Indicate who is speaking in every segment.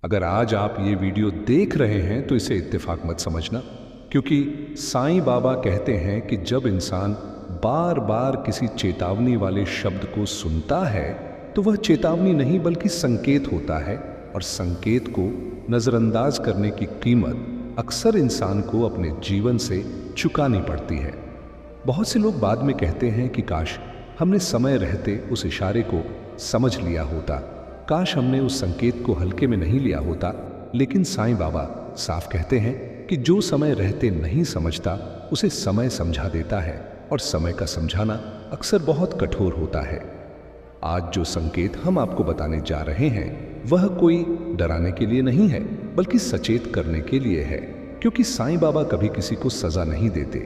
Speaker 1: अगर आज आप ये वीडियो देख रहे हैं तो इसे इत्तेफाक मत समझना, क्योंकि साईं बाबा कहते हैं कि जब इंसान बार बार किसी चेतावनी वाले शब्द को सुनता है तो वह चेतावनी नहीं बल्कि संकेत होता है, और संकेत को नजरअंदाज करने की कीमत अक्सर इंसान को अपने जीवन से चुकानी पड़ती है। बहुत से लोग बाद में कहते हैं कि काश हमने समय रहते उस इशारे को समझ लिया होता, काश हमने उस संकेत को हल्के में नहीं लिया होता। लेकिन साईं बाबा साफ कहते हैं कि जो समय रहते नहीं समझता उसे समय समझा देता है, और समय का समझाना अक्सर बहुत कठोर होता है। आज जो संकेत हम आपको बताने जा रहे हैं वह कोई डराने के लिए नहीं है, बल्कि सचेत करने के लिए है। क्योंकि साईं बाबा कभी किसी को सजा नहीं देते,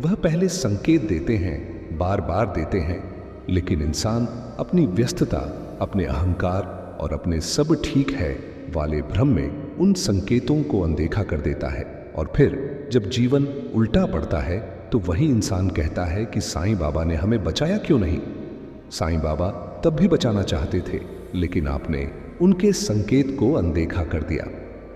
Speaker 1: वह पहले संकेत देते हैं, बार बार देते हैं। लेकिन इंसान अपनी व्यस्तता, अपने अहंकार और अपने सब ठीक है वाले भ्रम में उन संकेतों को अनदेखा कर देता है, और फिर जब जीवन उल्टा पड़ता है तो वही इंसान कहता है कि साईं बाबा ने हमें बचाया क्यों नहीं। साईं बाबा तब भी बचाना चाहते थे, लेकिन आपने उनके संकेत को अनदेखा कर दिया।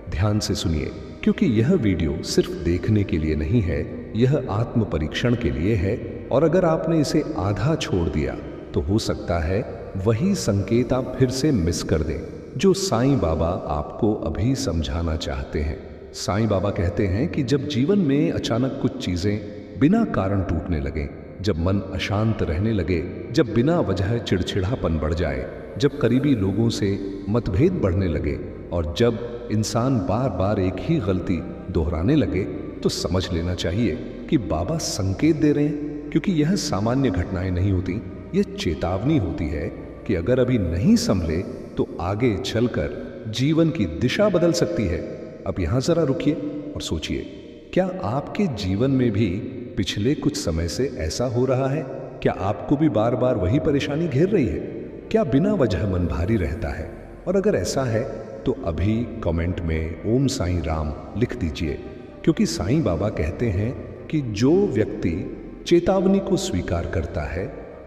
Speaker 1: ध्यान से सुनिए, क्योंकि यह वीडियो सिर्फ देखने के लिए नहीं है, यह आत्म परीक्षण के लिए है। और अगर आपने इसे आधा छोड़ दिया तो हो सकता है वही संकेत आप फिर से मिस कर दें जो साईं बाबा आपको अभी समझाना चाहते हैं। साईं बाबा कहते हैं कि जब जीवन में अचानक कुछ चीजें बिना कारण टूटने लगें, जब मन अशांत रहने लगे, जब बिना वजह चिड़चिड़ापन बढ़ जाए, जब करीबी लोगों से मतभेद बढ़ने लगे, और जब इंसान बार बार एक ही गलती दोहराने लगे, तो समझ लेना चाहिए कि बाबा संकेत दे रहे हैं। क्योंकि यह सामान्य घटनाएं नहीं होती, यह चेतावनी होती है कि अगर अभी नहीं संभले तो आगे चलकर जीवन की दिशा बदल सकती है। अब यहां जरा रुकिए और सोचिए, क्या आपके जीवन में भी पिछले कुछ समय से ऐसा हो रहा है? क्या आपको भी बार बार वही परेशानी घेर रही है? क्या बिना वजह मन भारी रहता है? और अगर ऐसा है तो अभी कमेंट में ओम साईं राम लिख दीजिए, क्योंकि साईं बाबा कहते हैं कि जो व्यक्ति चेतावनी को स्वीकार करता है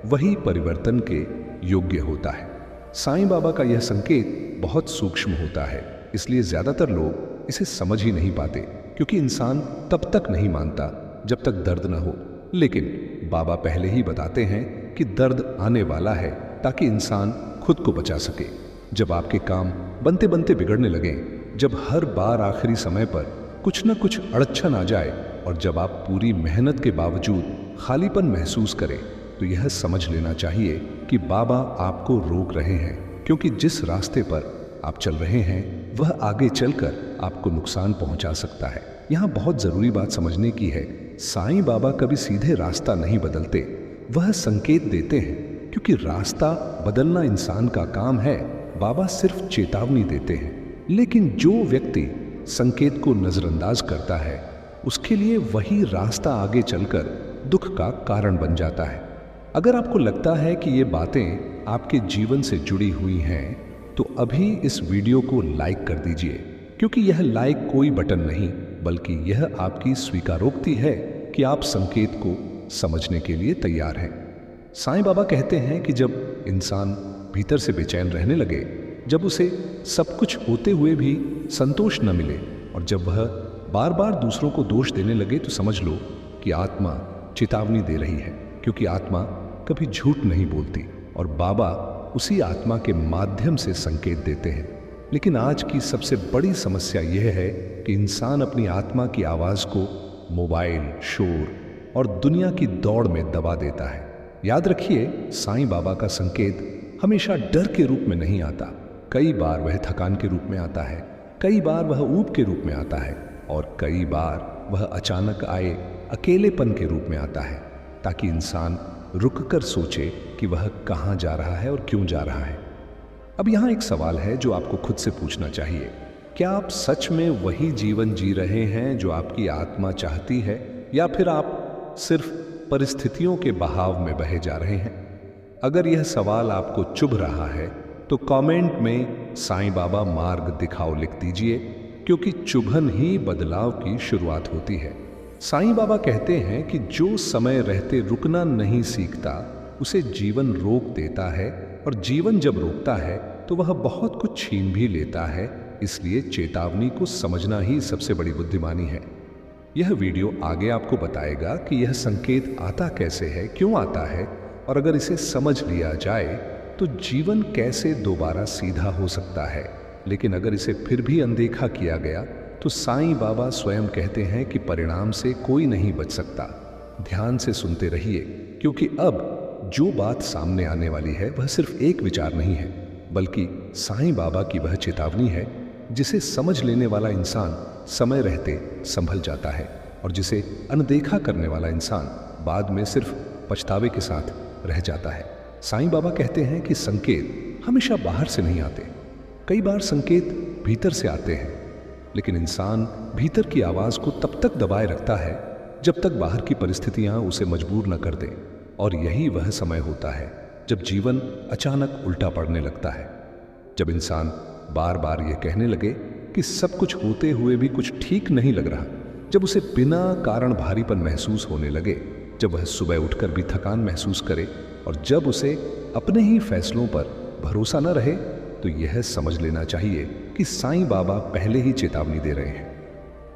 Speaker 1: वही परिवर्तन के योग्य होता है। साईं बाबा का यह संकेत बहुत सूक्ष्म होता है, इसलिए ज्यादातर लोग इसे समझ ही नहीं पाते, क्योंकि इंसान तब तक नहीं मानता जब तक दर्द न हो। लेकिन बाबा पहले ही बताते हैं कि दर्द आने वाला है ताकि इंसान खुद को बचा सके। जब आपके काम बनते बनते बिगड़ने लगे, जब हर बार आखिरी समय पर कुछ न कुछ अड़चन आ जाए, और जब आप पूरी मेहनत के बावजूद खालीपन महसूस करें, तो यह समझ लेना चाहिए कि बाबा आपको रोक रहे हैं, क्योंकि जिस रास्ते पर आप चल रहे हैं वह आगे चलकर आपको नुकसान पहुंचा सकता है। यहां बहुत जरूरी बात समझने की है, साईं बाबा कभी सीधे रास्ता नहीं बदलते, वह संकेत देते हैं। क्योंकि रास्ता बदलना इंसान का काम है, बाबा सिर्फ चेतावनी देते हैं। लेकिन जो व्यक्ति संकेत को नजरअंदाज करता है उसके लिए वही रास्ता आगे चलकर दुख का कारण बन जाता है। अगर आपको लगता है कि ये बातें आपके जीवन से जुड़ी हुई हैं, तो अभी इस वीडियो को लाइक कर दीजिए, क्योंकि यह लाइक कोई बटन नहीं, बल्कि यह आपकी स्वीकारोक्ति है कि आप संकेत को समझने के लिए तैयार हैं। साईं बाबा कहते हैं कि जब इंसान भीतर से बेचैन रहने लगे, जब उसे सब कुछ होते हुए भी संतोष न मिले, और जब वह बार बार दूसरों को दोष देने लगे, तो समझ लो कि आत्मा चेतावनी दे रही है। क्योंकि आत्मा कभी झूठ नहीं बोलती, और बाबा उसी आत्मा के माध्यम से संकेत देते हैं। लेकिन आज की सबसे बड़ी समस्या यह है कि इंसान अपनी आत्मा की आवाज को मोबाइल, शोर और दुनिया की दौड़ में दबा देता है। याद रखिए, साईं बाबा का संकेत हमेशा डर के रूप में नहीं आता। कई बार वह थकान के रूप में आता है, कई बार वह ऊब के रूप में आता है, और कई बार वह अचानक आए अकेलेपन के रूप में आता है, ताकि इंसान रुककर सोचे कि वह कहां जा रहा है और क्यों जा रहा है। अब यहां एक सवाल है जो आपको खुद से पूछना चाहिए, क्या आप सच में वही जीवन जी रहे हैं जो आपकी आत्मा चाहती है, या फिर आप सिर्फ परिस्थितियों के बहाव में बहे जा रहे हैं? अगर यह सवाल आपको चुभ रहा है तो कमेंट में साईं बाबा मार्ग दिखाओ लिख दीजिए, क्योंकि चुभन ही बदलाव की शुरुआत होती है। साईं बाबा कहते हैं कि जो समय रहते रुकना नहीं सीखता उसे जीवन रोक देता है, और जीवन जब रोकता है तो वह बहुत कुछ छीन भी लेता है। इसलिए चेतावनी को समझना ही सबसे बड़ी बुद्धिमानी है। यह वीडियो आगे आपको बताएगा कि यह संकेत आता कैसे है, क्यों आता है, और अगर इसे समझ लिया जाए तो जीवन कैसे दोबारा सीधा हो सकता है। लेकिन अगर इसे फिर भी अनदेखा किया गया तो साईं बाबा स्वयं कहते हैं कि परिणाम से कोई नहीं बच सकता। ध्यान से सुनते रहिए, क्योंकि अब जो बात सामने आने वाली है वह सिर्फ एक विचार नहीं है, बल्कि साईं बाबा की वह चेतावनी है जिसे समझ लेने वाला इंसान समय रहते संभल जाता है और जिसे अनदेखा करने वाला इंसान बाद में सिर्फ पछतावे के साथ रह जाता है। साईं बाबा कहते हैं कि संकेत हमेशा बाहर से नहीं आते, कई बार संकेत भीतर से आते हैं, लेकिन इंसान भीतर की आवाज को तब तक दबाए रखता है जब तक बाहर की परिस्थितियां उसे मजबूर न कर दें। और यही वह समय होता है जब जीवन अचानक उल्टा पड़ने लगता है, जब इंसान बार बार यह कहने लगे कि सब कुछ होते हुए भी कुछ ठीक नहीं लग रहा, जब उसे बिना कारण भारीपन महसूस होने लगे, जब वह सुबह उठकर भी थकान महसूस करे और जब उसे अपने ही फैसलों पर भरोसा न रहे, तो यह समझ लेना चाहिए कि साईं बाबा पहले ही चेतावनी दे रहे हैं।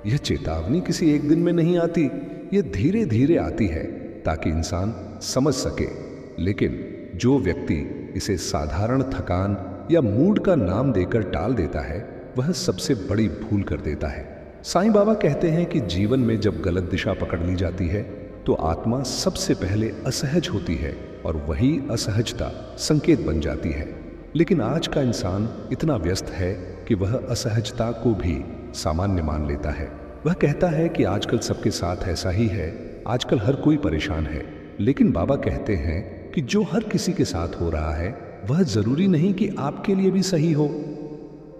Speaker 1: यह चेतावनी किसी एक दिन में नहीं आती, यह धीरे धीरे आती है ताकि इंसान समझ सके। लेकिन जो व्यक्ति इसे साधारण थकान या मूड का नाम देकर टाल देता है, वह सबसे बड़ी भूल कर देता है। साईं बाबा कहते हैं कि जीवन में जब गलत दिशा पकड़ ली जाती है तो आत्मा सबसे पहले असहज होती है और वही असहजता संकेत बन जाती है। लेकिन आज का इंसान इतना व्यस्त है कि वह असहजता को भी सामान्य मान लेता है। वह कहता है कि आजकल सबके साथ ऐसा ही है, आजकल हर कोई परेशान है। लेकिन बाबा कहते हैं कि जो हर किसी के साथ हो रहा है वह जरूरी नहीं कि आपके लिए भी सही हो।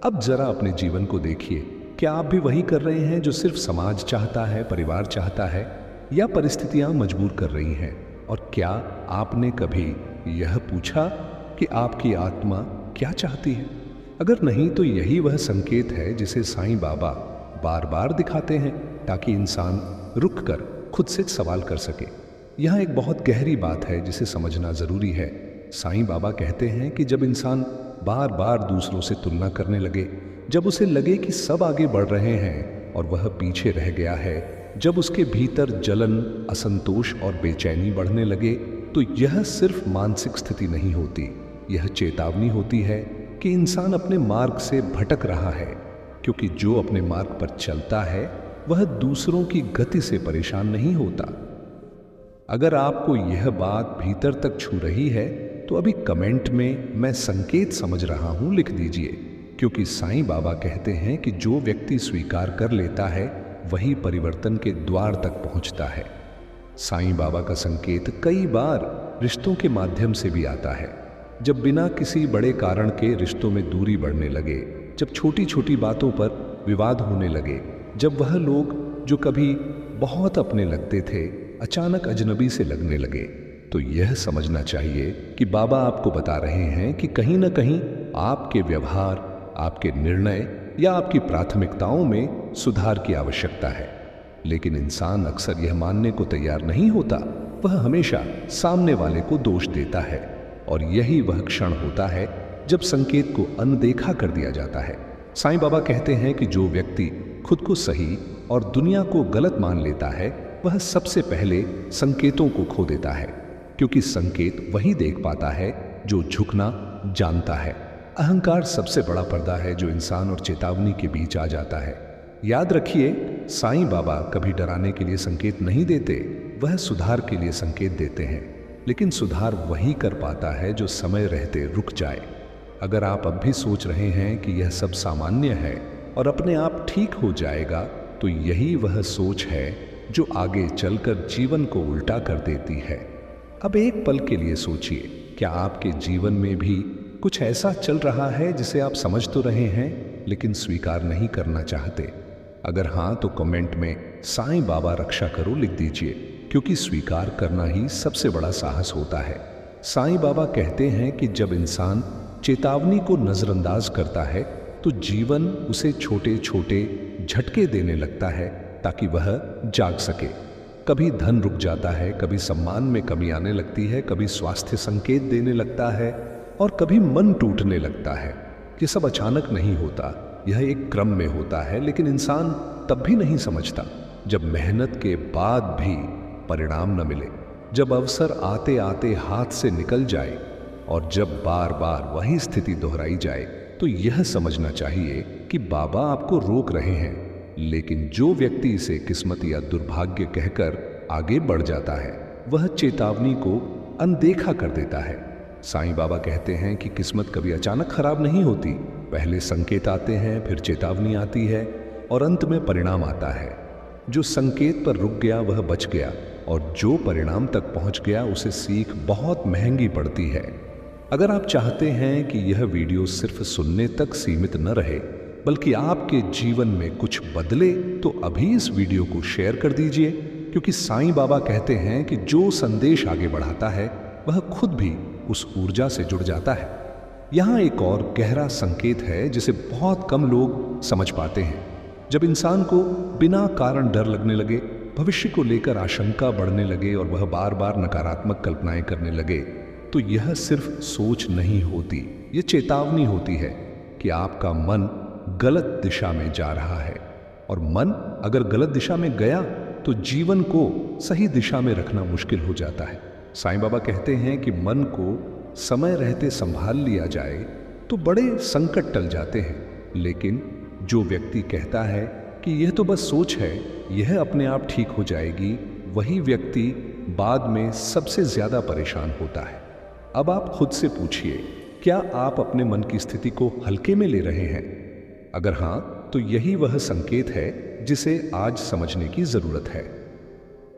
Speaker 1: अब जरा अपने जीवन को देखिए, क्या आप भी वही कर रहे हैं जो सिर्फ समाज चाहता है, परिवार चाहता है, या परिस्थितियां मजबूर कर रही हैं? और क्या आपने कभी यह पूछा कि आपकी आत्मा क्या चाहती है? अगर नहीं तो यही वह संकेत है जिसे साईं बाबा बार बार दिखाते हैं ताकि इंसान रुक कर खुद से सवाल कर सके। यह एक बहुत गहरी बात है जिसे समझना जरूरी है। साईं बाबा कहते हैं कि जब इंसान बार बार दूसरों से तुलना करने लगे, जब उसे लगे कि सब आगे बढ़ रहे हैं और वह पीछे रह गया है, जब उसके भीतर जलन, असंतोष और बेचैनी बढ़ने लगे, तो यह सिर्फ मानसिक स्थिति नहीं होती, यह चेतावनी होती है कि इंसान अपने मार्ग से भटक रहा है। क्योंकि जो अपने मार्ग पर चलता है वह दूसरों की गति से परेशान नहीं होता। अगर आपको यह बात भीतर तक छू रही है तो अभी कमेंट में मैं संकेत समझ रहा हूं लिख दीजिए, क्योंकि साईं बाबा कहते हैं कि जो व्यक्ति स्वीकार कर लेता है वही परिवर्तन के द्वार तक पहुंचता है। साईं बाबा का संकेत कई बार रिश्तों के माध्यम से भी आता है। जब बिना किसी बड़े कारण के रिश्तों में दूरी बढ़ने लगे, जब छोटी छोटी बातों पर विवाद होने लगे, जब वह लोग जो कभी बहुत अपने लगते थे अचानक अजनबी से लगने लगे, तो यह समझना चाहिए कि बाबा आपको बता रहे हैं कि कहीं ना कहीं आपके व्यवहार, आपके निर्णय या आपकी प्राथमिकताओं में सुधार की आवश्यकता है। लेकिन इंसान अक्सर यह मानने को तैयार नहीं होता, वह हमेशा सामने वाले को दोष देता है और यही वह क्षण होता है जब संकेत को अनदेखा कर दिया जाता है। साईं बाबा कहते हैं कि जो व्यक्ति खुद को सही और दुनिया को गलत मान लेता है वह सबसे पहले संकेतों को खो देता है, क्योंकि संकेत वही देख पाता है जो झुकना जानता है। अहंकार सबसे बड़ा पर्दा है जो इंसान और चेतावनी के बीच आ जाता है। याद रखिए, साईं बाबा कभी डराने के लिए संकेत नहीं देते, वह सुधार के लिए संकेत देते हैं। लेकिन सुधार वही कर पाता है जो समय रहते रुक जाए। अगर आप अब भी सोच रहे हैं कि यह सब सामान्य है और अपने आप ठीक हो जाएगा, तो यही वह सोच है जो आगे चलकर जीवन को उल्टा कर देती है। अब एक पल के लिए सोचिए, क्या आपके जीवन में भी कुछ ऐसा चल रहा है जिसे आप समझ तो रहे हैं लेकिन स्वीकार नहीं करना चाहते? अगर हाँ तो कमेंट में साईं बाबा रक्षा करो लिख दीजिए, क्योंकि स्वीकार करना ही सबसे बड़ा साहस होता है। साईं बाबा कहते हैं कि जब इंसान चेतावनी को नजरअंदाज करता है तो जीवन उसे छोटे छोटे झटके देने लगता है ताकि वह जाग सके। कभी धन रुक जाता है, कभी सम्मान में कमी आने लगती है, कभी स्वास्थ्य संकेत देने लगता है और कभी मन टूटने लगता है। ये सब अचानक नहीं होता, यह एक क्रम में होता है, लेकिन इंसान तब भी नहीं समझता जब मेहनत के बाद भी परिणाम न मिले, जब अवसर आते आते हाथ से निकल जाए और जब बार बार वही स्थिति दोहराई जाए, तो यह समझना चाहिए कि बाबा आपको रोक रहे हैं। लेकिन जो व्यक्ति इसे किस्मत या दुर्भाग्य कहकर आगे बढ़ जाता है, वह चेतावनी को अनदेखा कर देता है। साईं बाबा कहते हैं कि किस्मत कभी अचानक खराब नहीं होती। पहले संकेत आते हैं, फिर चेतावनी आती है और अंत में परिणाम आता है। जो संकेत पर रुक गया वह बच गया, और जो परिणाम तक पहुंच गया उसे सीख बहुत महंगी पड़ती है। अगर आप चाहते हैं कि यह वीडियो सिर्फ सुनने तक सीमित न रहे, बल्कि आपके जीवन में कुछ बदले, तो अभी इस वीडियो को शेयर कर दीजिए, क्योंकि साईं बाबा कहते हैं कि जो संदेश आगे बढ़ाता है वह खुद भी उस ऊर्जा से जुड़ जाता है। यहाँ एक और गहरा संकेत है जिसे बहुत कम लोग समझ पाते हैं। जब इंसान को बिना कारण डर लगने लगे, भविष्य को लेकर आशंका बढ़ने लगे और वह बार बार नकारात्मक कल्पनाएं करने लगे, तो यह सिर्फ सोच नहीं होती, यह चेतावनी होती है कि आपका मन गलत दिशा में जा रहा है। और मन अगर गलत दिशा में गया तो जीवन को सही दिशा में रखना मुश्किल हो जाता है। साईं बाबा कहते हैं कि मन को समय रहते संभाल लिया जाए तो बड़े संकट टल जाते हैं, लेकिन जो व्यक्ति कहता है कि यह तो बस सोच है, यह अपने आप ठीक हो जाएगी, वही व्यक्ति बाद में सबसे ज्यादा परेशान होता है। अब आप खुद से पूछिए, क्या आप अपने मन की स्थिति को हल्के में ले रहे हैं? अगर हां, तो यही वह संकेत है जिसे आज समझने की जरूरत है।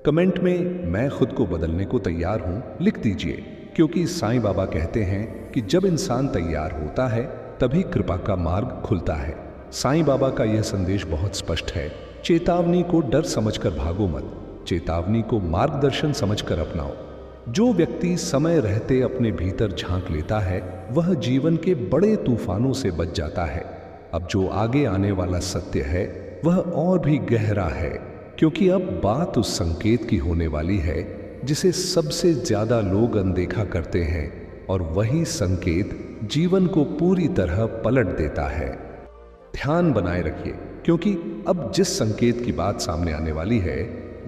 Speaker 1: कमेंट में मैं खुद को बदलने को तैयार हूं लिख दीजिए, क्योंकि साईं बाबा कहते हैं कि जब इंसान तैयार होता है तभी कृपा का मार्ग खुलता है। साईं बाबा का यह संदेश बहुत स्पष्ट है। चेतावनी को डर समझकर भागो मत, चेतावनी को मार्गदर्शन समझकर अपनाओ। जो व्यक्ति समय रहते अपने भीतर झांक लेता है, वह जीवन के बड़े तूफानों से बच जाता है। अब जो आगे आने वाला सत्य है वह और भी गहरा है, क्योंकि अब बात उस संकेत की होने वाली है जिसे सबसे ज्यादा लोग अनदेखा करते हैं, और वही संकेत जीवन को पूरी तरह पलट देता है। ध्यान बनाए रखिए, क्योंकि अब जिस संकेत की बात सामने आने वाली है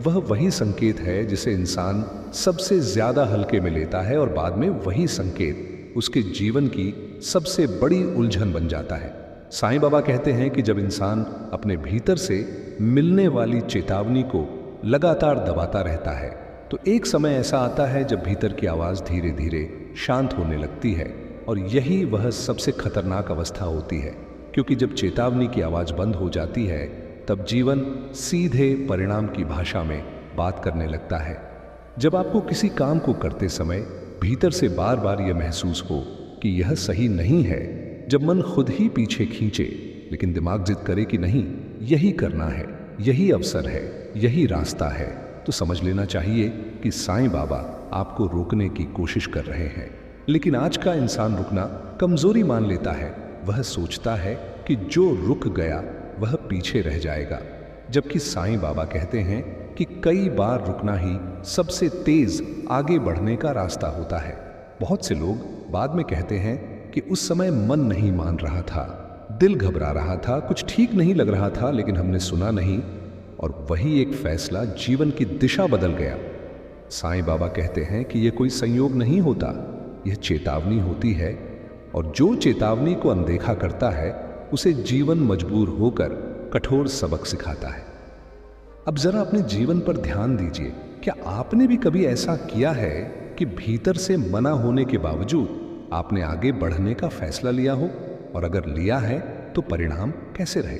Speaker 1: वह वही संकेत है जिसे इंसान सबसे ज्यादा हल्के में लेता है, और बाद में वही संकेत उसके जीवन की सबसे बड़ी उलझन बन जाता है। साईं बाबा कहते हैं कि जब इंसान अपने भीतर से मिलने वाली चेतावनी को लगातार दबाता रहता है, तो एक समय ऐसा आता है जब भीतर की आवाज धीरे धीरे शांत होने लगती है, और यही वह सबसे खतरनाक अवस्था होती है, क्योंकि जब चेतावनी की आवाज बंद हो जाती है तब जीवन सीधे परिणाम की भाषा में बात करने लगता है। जब आपको किसी काम को करते समय भीतर से बार बार यह महसूस हो कि यह सही नहीं है, जब मन खुद ही पीछे खींचे लेकिन दिमाग जिद करे कि नहीं, यही करना है, यही अवसर है, यही रास्ता है, तो समझ लेना चाहिए कि साईं बाबा आपको रोकने की कोशिश कर रहे हैं। लेकिन आज का इंसान रुकना कमजोरी मान लेता है। वह सोचता है कि जो रुक गया वह पीछे रह जाएगा, जबकि साईं बाबा कहते हैं कि कई बार रुकना ही सबसे तेज आगे बढ़ने का रास्ता होता है। बहुत से लोग बाद में कहते हैं कि उस समय मन नहीं मान रहा था, दिल घबरा रहा था, कुछ ठीक नहीं लग रहा था, लेकिन हमने सुना नहीं, और वही एक फैसला जीवन की दिशा बदल गया। साईं बाबा कहते हैं कि यह कोई संयोग नहीं होता, यह चेतावनी होती है, और जो चेतावनी को अनदेखा करता है उसे जीवन मजबूर होकर कठोर सबक सिखाता है। अब जरा अपने जीवन पर ध्यान दीजिए। क्या आपने भी कभी ऐसा किया है कि भीतर से मना होने के बावजूद आपने आगे बढ़ने का फैसला लिया हो? और अगर लिया है तो परिणाम कैसे रहे?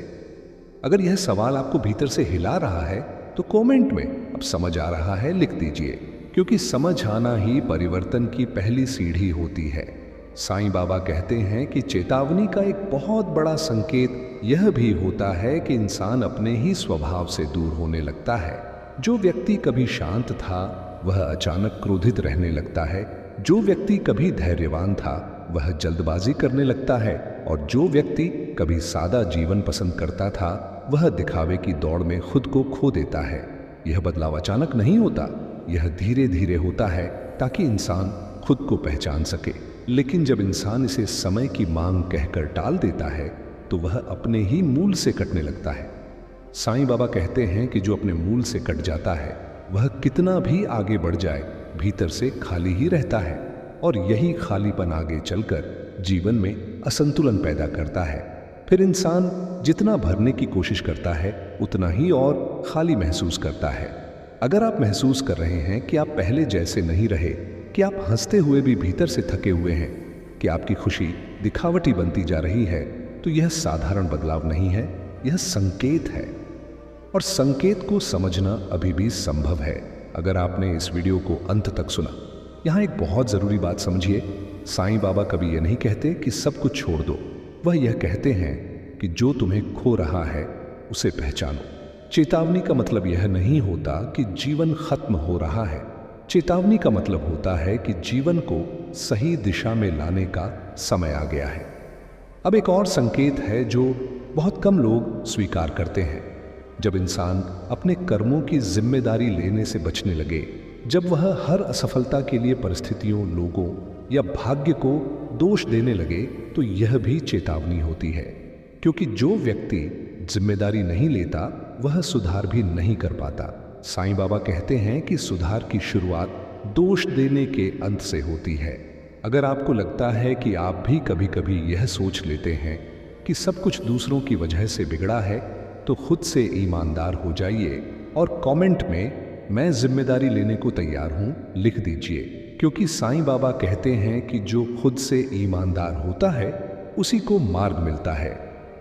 Speaker 1: अगर यह सवाल आपको भीतर से हिला रहा है तो कमेंट में अब समझ आ रहा है लिख दीजिए, क्योंकि समझ आना ही परिवर्तन की पहली सीढ़ी होती है। साईं बाबा कहते हैं कि चेतावनी का एक बहुत बड़ा संकेत यह भी होता है कि इंसान अपने ही स्वभाव से दूर होने लगता है। जो व्यक्ति कभी शांत था वह अचानक क्रोधित रहने लगता है, जो व्यक्ति कभी धैर्यवान था वह जल्दबाजी करने लगता है, और जो व्यक्ति कभी सादा जीवन पसंद करता था वह दिखावे की दौड़ में खुद को खो देता है। यह बदलाव अचानक नहीं होता, यह धीरे धीरे होता है ताकि इंसान खुद को पहचान सके। लेकिन जब इंसान इसे समय की मांग कहकर टाल देता है तो वह अपने ही मूल से कटने लगता है। साईं बाबा कहते हैं कि जो अपने मूल से कट जाता है वह कितना भी आगे बढ़ जाए भीतर से खाली ही रहता है, और यही खालीपन आगे चलकर जीवन में असंतुलन पैदा करता है। फिर इंसान जितना भरने की कोशिश करता है उतना ही और खाली महसूस करता है। अगर आप महसूस कर रहे हैं कि आप पहले जैसे नहीं रहे, कि आप हंसते हुए भी भीतर से थके हुए हैं, कि आपकी खुशी दिखावटी बनती जा रही है, तो यह साधारण बदलाव नहीं है, यह संकेत है। और संकेत को समझना अभी भी संभव है अगर आपने इस वीडियो को अंत तक सुना। यहाँ एक बहुत जरूरी बात समझिए, साईं बाबा कभी यह नहीं कहते कि सब कुछ छोड़ दो। वह यह कहते हैं कि जो तुम्हें खो रहा है उसे पहचानो। चेतावनी का मतलब यह नहीं होता कि जीवन खत्म हो रहा है। चेतावनी का मतलब होता है कि जीवन को सही दिशा में लाने का समय आ गया है। अब एक और संकेत है जो बहुत कम लोग स्वीकार करते हैं। जब इंसान अपने कर्मों की जिम्मेदारी लेने से बचने लगे, जब वह हर असफलता के लिए परिस्थितियों, लोगों या भाग्य को दोष देने लगे, तो यह भी चेतावनी होती है। क्योंकि जो व्यक्ति जिम्मेदारी नहीं लेता वह सुधार भी नहीं कर पाता। साईं बाबा कहते हैं कि सुधार की शुरुआत दोष देने के अंत से होती है। अगर आपको लगता है कि आप भी कभी कभी यह सोच लेते हैं कि सब कुछ दूसरों की वजह से बिगड़ा है, तो खुद से ईमानदार हो जाइए और कमेंट में मैं जिम्मेदारी लेने को तैयार हूं लिख दीजिए। क्योंकि साईं बाबा कहते हैं कि जो खुद से ईमानदार होता है उसी को मार्ग मिलता है।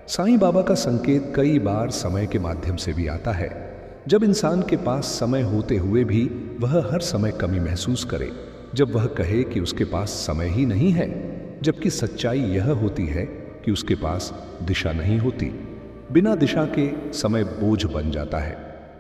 Speaker 1: साईं बाबा का संकेत कई बार समय के माध्यम से भी आता है। जब इंसान के पास समय होते हुए भी वह हर समय कमी महसूस करे, जब वह कहे कि उसके पास समय ही नहीं है, जबकि सच्चाई यह होती है कि उसके पास दिशा नहीं होती। बिना दिशा के समय बोझ बन जाता है,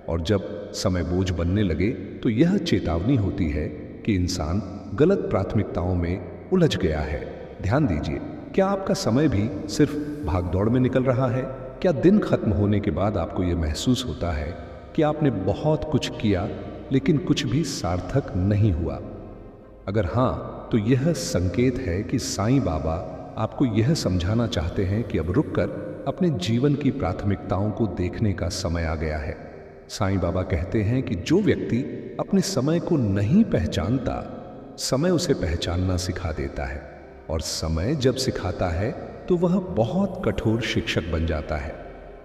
Speaker 1: और जब समय बोझ बनने लगे तो यह चेतावनी होती है कि इंसान गलत प्राथमिकताओं में उलझ गया है। ध्यान दीजिए, क्या आपका समय भी सिर्फ भागदौड़ में निकल रहा है? क्या दिन खत्म होने के बाद आपको यह महसूस होता है कि आपने बहुत कुछ किया लेकिन कुछ भी सार्थक नहीं हुआ? अगर हाँ, तो यह संकेत है कि साईं बाबा आपको यह समझाना चाहते हैं कि अब रुककर अपने जीवन की प्राथमिकताओं को देखने का समय आ गया है। साईं बाबा कहते हैं कि जो व्यक्ति अपने समय को नहीं पहचानता, समय उसे पहचानना सिखा देता है, और समय जब सिखाता है तो वह बहुत कठोर शिक्षक बन जाता है।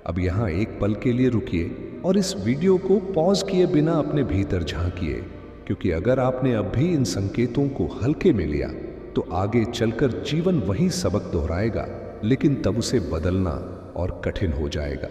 Speaker 1: अब यहाँ एक पल के लिए रुकिए और इस वीडियो को पॉज किए बिना अपने भीतर झांकिए, क्योंकि अगर आपने अब भी इन संकेतों को हल्के में लिया तो आगे चलकर जीवन वही सबक दोहराएगा, लेकिन तब उसे बदलना और कठिन हो जाएगा।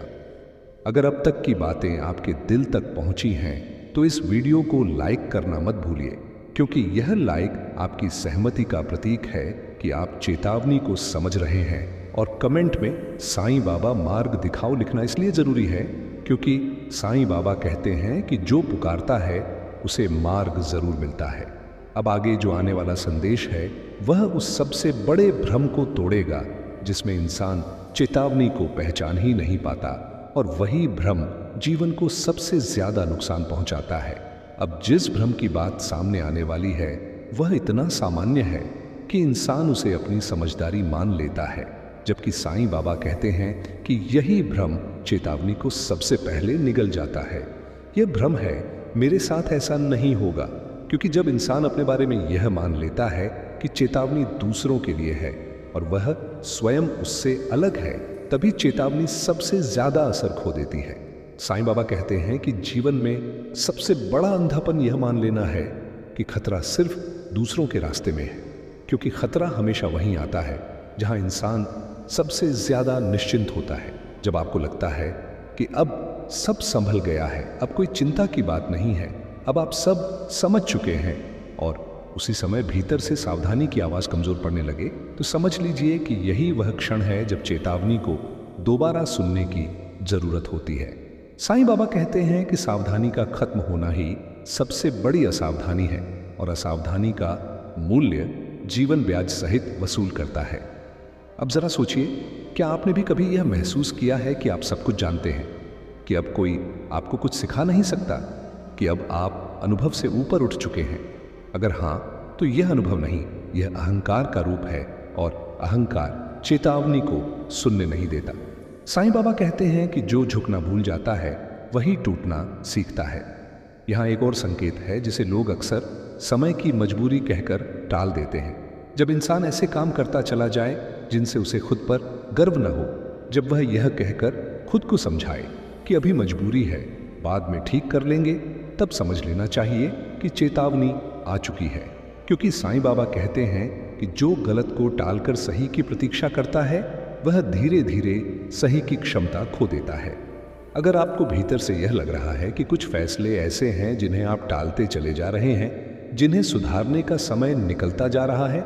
Speaker 1: अगर अब तक की बातें आपके दिल तक पहुंची हैं तो इस वीडियो को लाइक करना मत भूलिए, क्योंकि यह लाइक आपकी सहमति का प्रतीक है कि आप चेतावनी को समझ रहे हैं। और कमेंट में साईं बाबा मार्ग दिखाओ लिखना इसलिए जरूरी है क्योंकि साईं बाबा कहते हैं कि जो पुकारता है उसे मार्ग जरूर मिलता है। अब आगे जो आने वाला संदेश है वह उस सबसे बड़े भ्रम को तोड़ेगा जिसमें इंसान चेतावनी को पहचान ही नहीं पाता, और वही भ्रम जीवन को सबसे ज्यादा नुकसान पहुंचाता है। अब जिस भ्रम की बात सामने आने वाली है वह इतना सामान्य है कि इंसान उसे अपनी समझदारी मान लेता है, जबकि साईं बाबा कहते हैं कि यही भ्रम चेतावनी को सबसे पहले निगल जाता है। यह भ्रम है मेरे साथ ऐसा नहीं होगा, क्योंकि जब इंसान अपने बारे में यह मान लेता है कि चेतावनी दूसरों के लिए है और वह स्वयं उससे अलग है, तभी चेतावनी सबसे ज्यादा असर खो देती है। साईं बाबा कहते हैं कि जीवन में सबसे बड़ा अंधापन यह मान लेना है कि खतरा सिर्फ दूसरों के रास्ते में है, क्योंकि खतरा हमेशा वहीं आता है जहां इंसान सबसे ज्यादा निश्चिंत होता है। जब आपको लगता है कि अब सब संभल गया है, अब कोई चिंता की बात नहीं है, अब आप सब समझ चुके हैं, और उसी समय भीतर से सावधानी की आवाज कमजोर पड़ने लगे, तो समझ लीजिए कि यही वह क्षण है जब चेतावनी को दोबारा सुनने की जरूरत होती है। साईं बाबा कहते हैं कि सावधानी का खत्म होना ही सबसे बड़ी असावधानी है, और असावधानी का मूल्य जीवन ब्याज सहित वसूल करता है। अब जरा सोचिए, क्या आपने भी कभी यह महसूस किया है कि आप सब कुछ जानते हैं, कि अब कोई आपको कुछ सिखा नहीं सकता, कि अब आप अनुभव से ऊपर उठ चुके हैं? अगर हाँ, तो यह अनुभव नहीं, यह अहंकार का रूप है, और अहंकार चेतावनी को सुनने नहीं देता। साईं बाबा कहते हैं कि जो झुकना भूल जाता है वही टूटना सीखता है। यहाँ एक और संकेत है जिसे लोग अक्सर समय की मजबूरी कहकर टाल देते हैं। जब इंसान ऐसे काम करता चला जाए जिनसे उसे खुद पर गर्व न हो, जब वह यह कहकर खुद को समझाए कि अभी मजबूरी है, बाद में ठीक कर लेंगे, तब समझ लेना चाहिए कि चेतावनी आ चुकी है। क्योंकि साईं बाबा कहते हैं कि जो गलत को टालकर सही की प्रतीक्षा करता है वह धीरे धीरे सही की क्षमता खो देता है। अगर आपको भीतर से यह लग रहा है कि कुछ फैसले ऐसे हैं जिन्हें आप टालते चले जा रहे हैं, जिन्हें सुधारने का समय निकलता जा रहा है,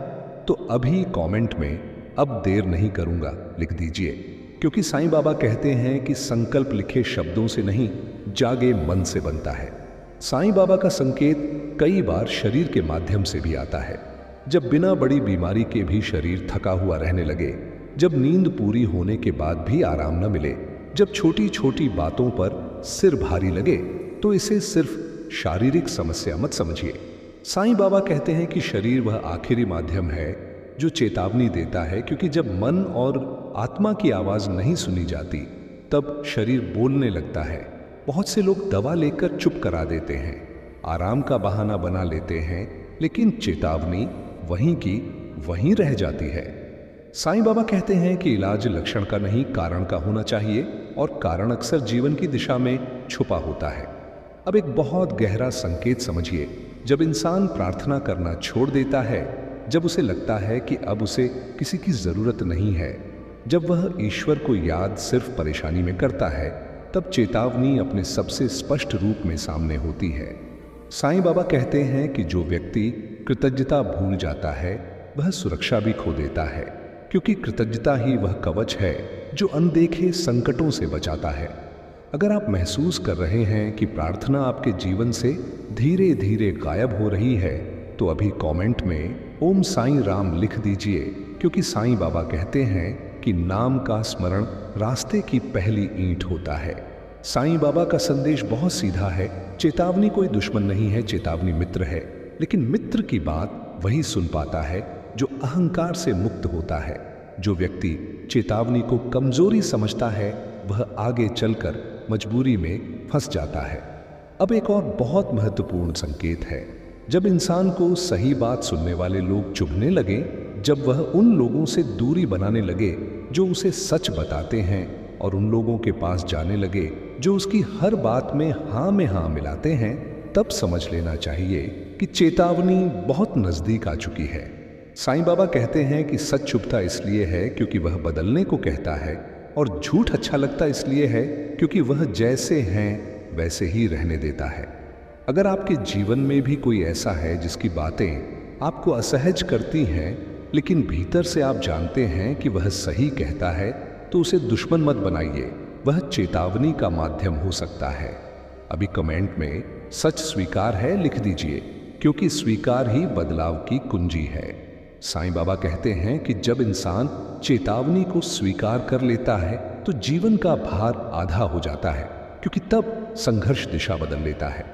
Speaker 1: तो अभी कमेंट में अब देर नहीं करूंगा लिख दीजिए। क्योंकि साईं बाबा कहते हैं कि संकल्प लिखे शब्दों से नहीं, जागे मन से बनता है। साईं बाबा का संकेत कई बार शरीर के माध्यम से भी आता है। जब बिना बड़ी बीमारी के भी शरीर थका हुआ रहने लगे, जब नींद पूरी होने के बाद भी आराम न मिले, जब छोटी छोटी बातों पर सिर भारी लगे, तो इसे सिर्फ शारीरिक समस्या मत समझिए। साईं बाबा कहते हैं कि शरीर वह आखिरी माध्यम है जो चेतावनी देता है, क्योंकि जब मन और आत्मा की आवाज नहीं सुनी जाती तब शरीर बोलने लगता है। बहुत से लोग दवा लेकर चुप करा देते हैं, आराम का बहाना बना लेते हैं, लेकिन चेतावनी वहीं की वहीं रह जाती है। साईं बाबा कहते हैं कि इलाज लक्षण का नहीं, कारण का होना चाहिए, और कारण अक्सर जीवन की दिशा में छुपा होता है। अब एक बहुत गहरा संकेत समझिए। जब इंसान प्रार्थना करना छोड़ देता है, जब उसे लगता है कि अब उसे किसी की जरूरत नहीं है, जब वह ईश्वर को याद सिर्फ परेशानी में करता है, तब चेतावनी अपने सबसे स्पष्ट रूप में सामने होती है। साईं बाबा कहते हैं कि जो व्यक्ति कृतज्ञता भूल जाता है वह सुरक्षा भी खो देता है, क्योंकि कृतज्ञता ही वह कवच है जो अनदेखे संकटों से बचाता है। अगर आप महसूस कर रहे हैं कि प्रार्थना आपके जीवन से धीरे धीरे गायब हो रही है, तो अभी कमेंट में ओम साईं राम लिख दीजिए, क्योंकि साईं बाबा कहते हैं कि नाम का स्मरण रास्ते की पहली ईंट होता है। साईं बाबा का संदेश बहुत सीधा है। चेतावनी कोई दुश्मन नहीं है, चेतावनी मित्र है। लेकिन मित्र की बात वही सुन पाता है जो अहंकार से मुक्त होता है। जो व्यक्ति चेतावनी को कमजोरी समझता है वह आगे चलकर मजबूरी में फंस जाता है। अब एक और बहुत महत्वपूर्ण संकेत है। जब इंसान को सही बात सुनने वाले लोग चुभने लगे, जब वह उन लोगों से दूरी बनाने लगे जो उसे सच बताते हैं, और उन लोगों के पास जाने लगे जो उसकी हर बात में हाँ मिलाते हैं, तब समझ लेना चाहिए कि चेतावनी बहुत नजदीक आ चुकी है। साईं बाबा कहते हैं कि सच चुभता इसलिए है क्योंकि वह बदलने को कहता है, और झूठ अच्छा लगता इसलिए है क्योंकि वह जैसे हैं वैसे ही रहने देता है। अगर आपके जीवन में भी कोई ऐसा है जिसकी बातें आपको असहज करती हैं, लेकिन भीतर से आप जानते हैं कि वह सही कहता है, तो उसे दुश्मन मत बनाइए। वह चेतावनी का माध्यम हो सकता है। अभी कमेंट में सच स्वीकार है लिख दीजिए, क्योंकि स्वीकार ही बदलाव की कुंजी है। साईं बाबा कहते हैं कि जब इंसान चेतावनी को स्वीकार कर लेता है तो जीवन का भार आधा हो जाता है, क्योंकि तब संघर्ष दिशा बदल लेता है।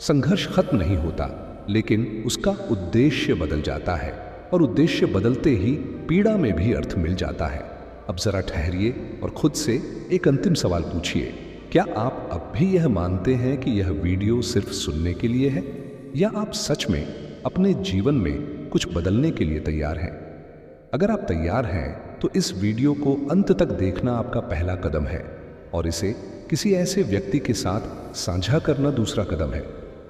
Speaker 1: संघर्ष खत्म नहीं होता, लेकिन उसका उद्देश्य बदल जाता है, और उद्देश्य बदलते ही पीड़ा में भी अर्थ मिल जाता है। अब जरा ठहरिए और खुद से एक अंतिम सवाल पूछिए। क्या आप अब भी यह मानते हैं कि यह वीडियो सिर्फ सुनने के लिए है, या आप सच में अपने जीवन में कुछ बदलने के लिए तैयार हैं? अगर आप तैयार हैं तो इस वीडियो को अंत तक देखना आपका पहला कदम है, और इसे किसी ऐसे व्यक्ति के साथ साझा करना दूसरा कदम है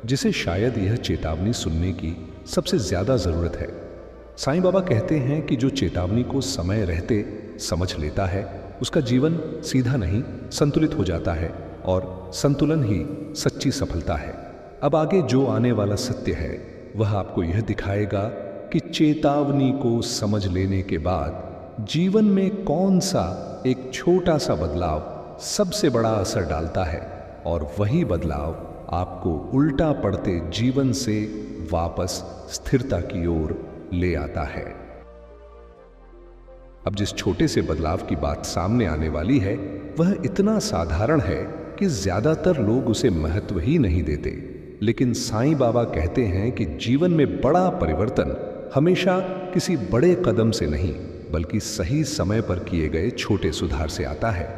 Speaker 1: जिसे शायद यह चेतावनी सुनने की सबसे ज्यादा जरूरत है। साईं बाबा कहते हैं कि जो चेतावनी को समय रहते समझ लेता है उसका जीवन सीधा नहीं संतुलित हो जाता है, और संतुलन ही सच्ची सफलता है। अब आगे जो आने वाला सत्य है वह आपको यह दिखाएगा कि चेतावनी को समझ लेने के बाद जीवन में कौन सा एक छोटा सा बदलाव सबसे बड़ा असर डालता है, और वही बदलाव आपको उल्टा पड़ते जीवन से वापस स्थिरता की ओर ले आता है। अब जिस छोटे से बदलाव की बात सामने आने वाली है वह इतना साधारण है कि ज्यादातर लोग उसे महत्व ही नहीं देते, लेकिन साईं बाबा कहते हैं कि जीवन में बड़ा परिवर्तन हमेशा किसी बड़े कदम से नहीं बल्कि सही समय पर किए गए छोटे सुधार से आता है।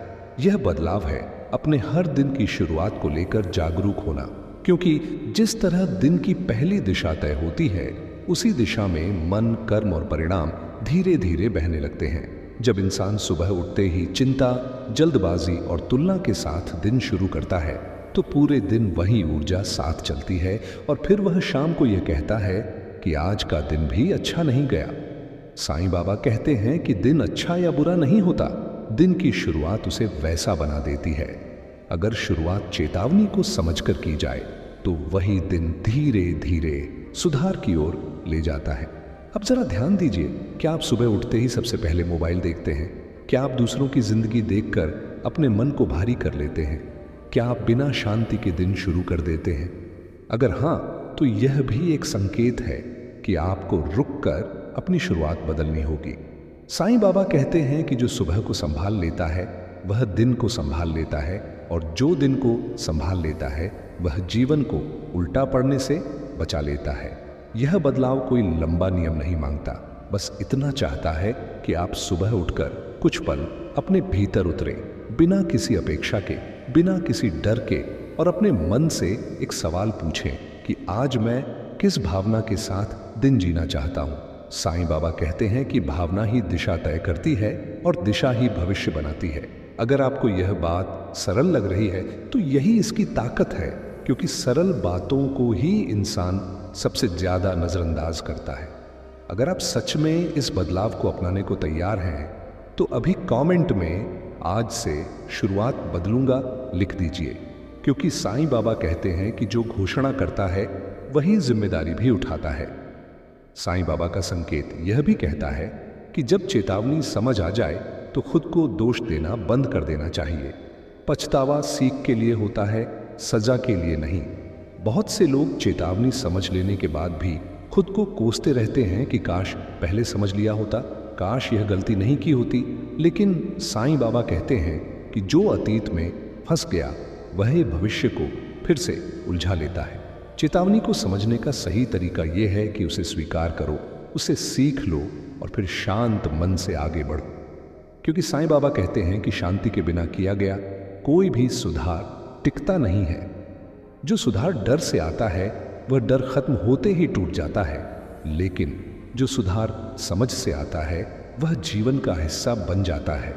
Speaker 1: यह बदलाव है अपने हर दिन की शुरुआत को लेकर जागरूक होना, क्योंकि जिस तरह दिन की पहली दिशा तय होती है, उसी दिशा में मन, कर्म और परिणाम धीरे धीरे बहने लगते हैं। जब इंसान सुबह उठते ही चिंता, जल्दबाजी और तुलना के साथ दिन शुरू करता है, तो पूरे दिन वही ऊर्जा साथ चलती है और फिर वह शाम को यह कहता है कि आज का दिन भी अच्छा नहीं गया। साईं बाबा कहते हैं कि दिन अच्छा या बुरा नहीं होता, दिन की शुरुआत उसे वैसा बना देती है। अगर शुरुआत चेतावनी को समझकर की जाए तो वही दिन धीरे धीरे सुधार की ओर ले जाता है। अब जरा ध्यान दीजिए, क्या आप सुबह उठते ही सबसे पहले मोबाइल देखते हैं? क्या आप दूसरों की जिंदगी देखकर अपने मन को भारी कर लेते हैं? क्या आप बिना शांति के दिन शुरू कर देते हैं? अगर हाँ, तो यह भी एक संकेत है कि आपको रुककर अपनी शुरुआत बदलनी होगी। साईं बाबा कहते हैं कि जो सुबह को संभाल लेता है वह दिन को संभाल लेता है, और जो दिन को संभाल लेता है वह जीवन को उल्टा पड़ने से बचा लेता है। यह बदलाव कोई लंबा नियम नहीं मांगता, बस इतना चाहता है कि आप सुबह उठकर कुछ पल अपने भीतर उतरें, बिना किसी अपेक्षा के, बिना किसी डर के, और अपने मन से एक सवाल पूछें कि आज मैं किस भावना के साथ दिन जीना चाहता हूँ। साईं बाबा कहते हैं कि भावना ही दिशा तय करती है और दिशा ही भविष्य बनाती है। अगर आपको यह बात सरल लग रही है तो यही इसकी ताकत है, क्योंकि सरल बातों को ही इंसान सबसे ज्यादा नजरअंदाज करता है। अगर आप सच में इस बदलाव को अपनाने को तैयार हैं तो अभी कमेंट में आज से शुरुआत बदलूंगा लिख दीजिए, क्योंकि साईं बाबा कहते हैं कि जो घोषणा करता है वही जिम्मेदारी भी उठाता है। साईं बाबा का संकेत यह भी कहता है कि जब चेतावनी समझ आ जाए तो खुद को दोष देना बंद कर देना चाहिए। पछतावा सीख के लिए होता है, सजा के लिए नहीं। बहुत से लोग चेतावनी समझ लेने के बाद भी खुद को कोसते रहते हैं कि काश पहले समझ लिया होता, काश यह गलती नहीं की होती। लेकिन साईं बाबा कहते हैं कि जो अतीत में फंस गया वह भविष्य को फिर से उलझा लेता है। चेतावनी को समझने का सही तरीका यह है कि उसे स्वीकार करो, उसे सीख लो और फिर शांत मन से आगे बढ़ो, क्योंकि साईं बाबा कहते हैं कि शांति के बिना किया गया कोई भी सुधार टिकता नहीं है। जो सुधार डर से आता है वह डर खत्म होते ही टूट जाता है, लेकिन जो सुधार समझ से आता है वह जीवन का हिस्सा बन जाता है।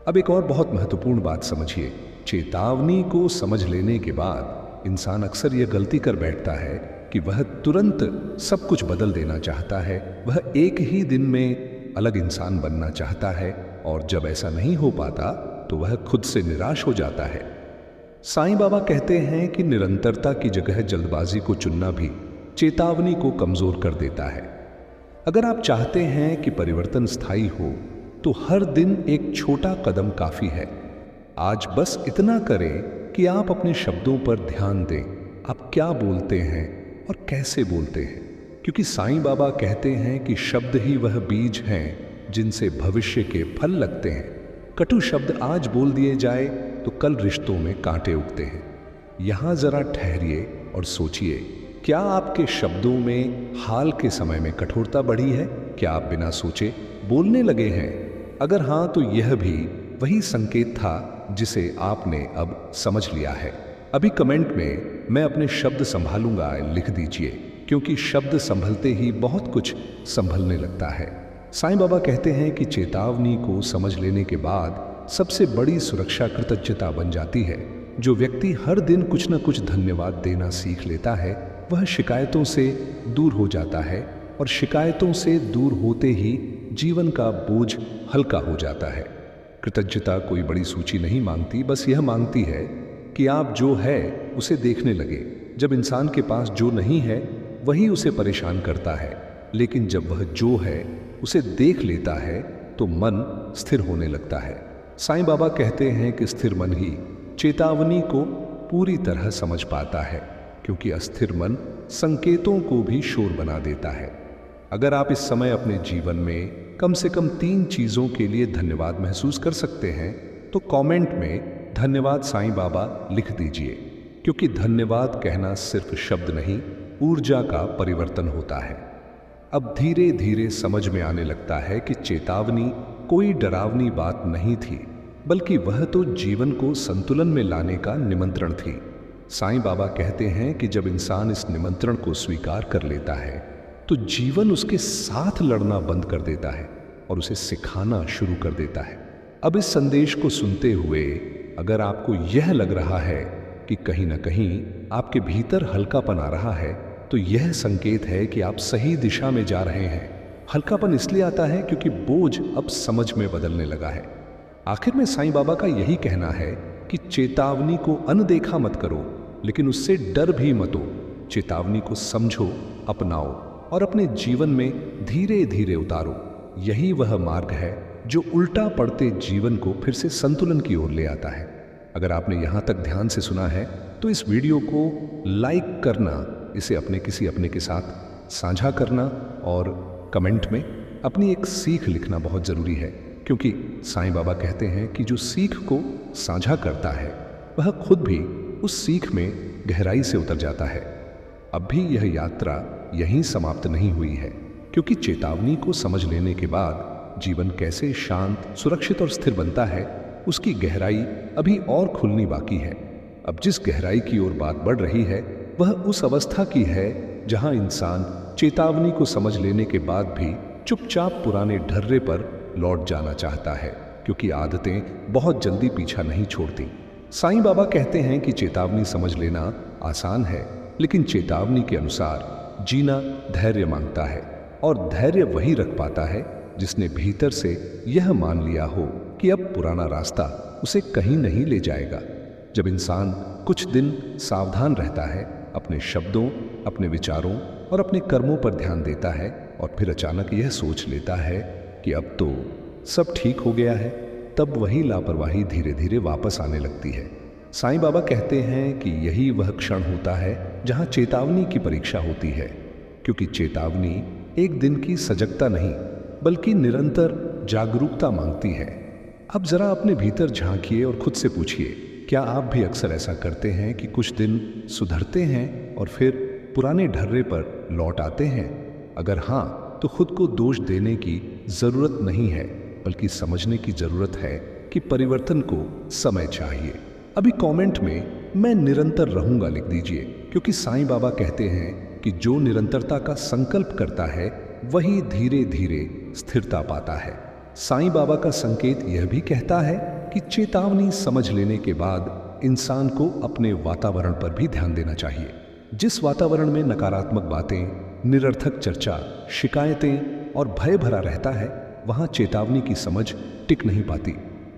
Speaker 1: अब एक और बहुत महत्वपूर्ण बात समझिए, चेतावनी को समझ लेने के बाद इंसान अक्सर यह गलती कर बैठता है कि वह तुरंत सब कुछ बदल देना चाहता है। वह एक ही दिन में अलग इंसान बनना चाहता है, और जब ऐसा नहीं हो पाता तो वह खुद से निराश हो जाता है। साईं बाबा कहते हैं कि निरंतरता की जगह जल्दबाजी को चुनना भी चेतावनी को कमजोर कर देता है। अगर आप चाहते हैं कि परिवर्तन स्थायी हो तो हर दिन एक छोटा कदम काफी है। आज बस इतना करें कि आप अपने शब्दों पर ध्यान दें, आप क्या बोलते हैं और कैसे बोलते हैं, क्योंकि साईं बाबा कहते हैं कि शब्द ही वह बीज हैं जिनसे भविष्य के फल लगते हैं। कटु शब्द आज बोल दिए जाए तो कल रिश्तों में कांटे उगते हैं। यहां जरा ठहरिए और सोचिए, क्या आपके शब्दों में हाल के समय में कठोरता बढ़ी है? क्या आप बिना सोचे बोलने लगे हैं? अगर हां, तो यह भी वही संकेत था जिसे आपने अब समझ लिया है। अभी कमेंट में मैं अपने शब्द संभालूंगा लिख दीजिए, क्योंकि शब्द संभलते ही बहुत कुछ संभलने लगता है। साईं बाबा कहते हैं कि चेतावनी को समझ लेने के बाद सबसे बड़ी सुरक्षा कृतज्ञता बन जाती है। जो व्यक्ति हर दिन कुछ न कुछ धन्यवाद देना सीख लेता है वह शिकायतों से दूर हो जाता है, और शिकायतों से दूर होते ही जीवन का बोझ हल्का हो जाता है। कृतज्ञता कोई बड़ी सूची नहीं मांगती, बस यह मांगती है कि आप जो है उसे देखने लगे। जब इंसान के पास जो नहीं है वही उसे परेशान करता है, लेकिन जब वह जो है उसे देख लेता है तो मन स्थिर होने लगता है। साईं बाबा कहते हैं कि स्थिर मन ही चेतावनी को पूरी तरह समझ पाता है, क्योंकि अस्थिर मन संकेतों को भी शोर बना देता है। अगर आप इस समय अपने जीवन में कम से कम 3 चीजों के लिए धन्यवाद महसूस कर सकते हैं तो कमेंट में धन्यवाद साईं बाबा लिख दीजिए, क्योंकि धन्यवाद कहना सिर्फ शब्द नहीं, ऊर्जा का परिवर्तन होता है। अब धीरे धीरे समझ में आने लगता है कि चेतावनी कोई डरावनी बात नहीं थी, बल्कि वह तो जीवन को संतुलन में लाने का निमंत्रण थी। साईं बाबा कहते हैं कि जब इंसान इस निमंत्रण को स्वीकार कर लेता है तो जीवन उसके साथ लड़ना बंद कर देता है और उसे सिखाना शुरू कर देता है। अब इस संदेश को सुनते हुए अगर आपको यह लग रहा है कि कहीं ना कहीं आपके भीतर हल्कापन आ रहा है, तो यह संकेत है कि आप सही दिशा में जा रहे हैं। हल्कापन इसलिए आता है क्योंकि बोझ अब समझ में बदलने लगा है। आखिर में साईं बाबा का यही कहना है कि चेतावनी को अनदेखा मत करो, लेकिन उससे डर भी मतो। चेतावनी को समझो, अपनाओ और अपने जीवन में धीरे धीरे उतारो। यही वह मार्ग है जो उल्टा पड़ते जीवन को फिर से संतुलन की ओर ले आता है। अगर आपने यहाँ तक ध्यान से सुना है तो इस वीडियो को लाइक करना, इसे अपने के साथ साझा करना और कमेंट में अपनी एक सीख लिखना बहुत ज़रूरी है, क्योंकि साईं बाबा कहते हैं कि जो सीख को साझा करता है वह खुद भी उस सीख में गहराई से उतर जाता है। अब भी यह यात्रा यहीं समाप्त नहीं हुई है, क्योंकि चेतावनी को समझ लेने के बाद जीवन कैसे शांत, सुरक्षित और स्थिर बनता है, उसकी गहराई अभी और खुलनी बाकी है। अब जिस गहराई की ओर बात बढ़ रही है वह उस अवस्था की है जहां इंसान चेतावनी को समझ लेने के बाद भी चुपचाप पुराने ढर्रे पर लौट जाना चाहता है, क्योंकि आदतें बहुत जल्दी पीछा नहीं छोड़ती। साईं बाबा कहते हैं कि चेतावनी समझ लेना आसान है, लेकिन चेतावनी के अनुसार जीना धैर्य मांगता है, और धैर्य वही रख पाता है जिसने भीतर से यह मान लिया हो कि अब पुराना रास्ता उसे कहीं नहीं ले जाएगा। जब इंसान कुछ दिन सावधान रहता है, अपने शब्दों, अपने विचारों और अपने कर्मों पर ध्यान देता है और फिर अचानक यह सोच लेता है कि अब तो सब ठीक हो गया है, तब वही लापरवाही धीरे धीरे वापस आने लगती है। साईं बाबा कहते हैं कि यही वह क्षण होता है जहां चेतावनी की परीक्षा होती है, क्योंकि चेतावनी एक दिन की सजगता नहीं बल्कि निरंतर जागरूकता मांगती है। अब जरा अपने भीतर झांकिए और खुद से पूछिए, क्या आप भी अक्सर ऐसा करते हैं कि कुछ दिन सुधरते हैं और फिर पुराने ढर्रे पर लौट आते हैं? अगर हाँ, तो खुद को दोष देने की जरूरत नहीं है, बल्कि समझने की जरूरत है कि परिवर्तन को समय चाहिए। अभी कमेंट में मैं निरंतर रहूंगा लिख दीजिए, क्योंकि साईं बाबा कहते हैं कि जो निरंतरता का संकल्प करता है वही धीरे धीरे स्थिरता पाता है। साईं बाबा का संकेत यह भी कहता है कि चेतावनी समझ लेने के बाद इंसान को अपने वातावरण पर भी ध्यान देना चाहिए। जिस वातावरण में नकारात्मक बातें, निरर्थक चर्चा, शिकायतें और भय भरा रहता है, वहां चेतावनी की समझ टिक नहीं पाती।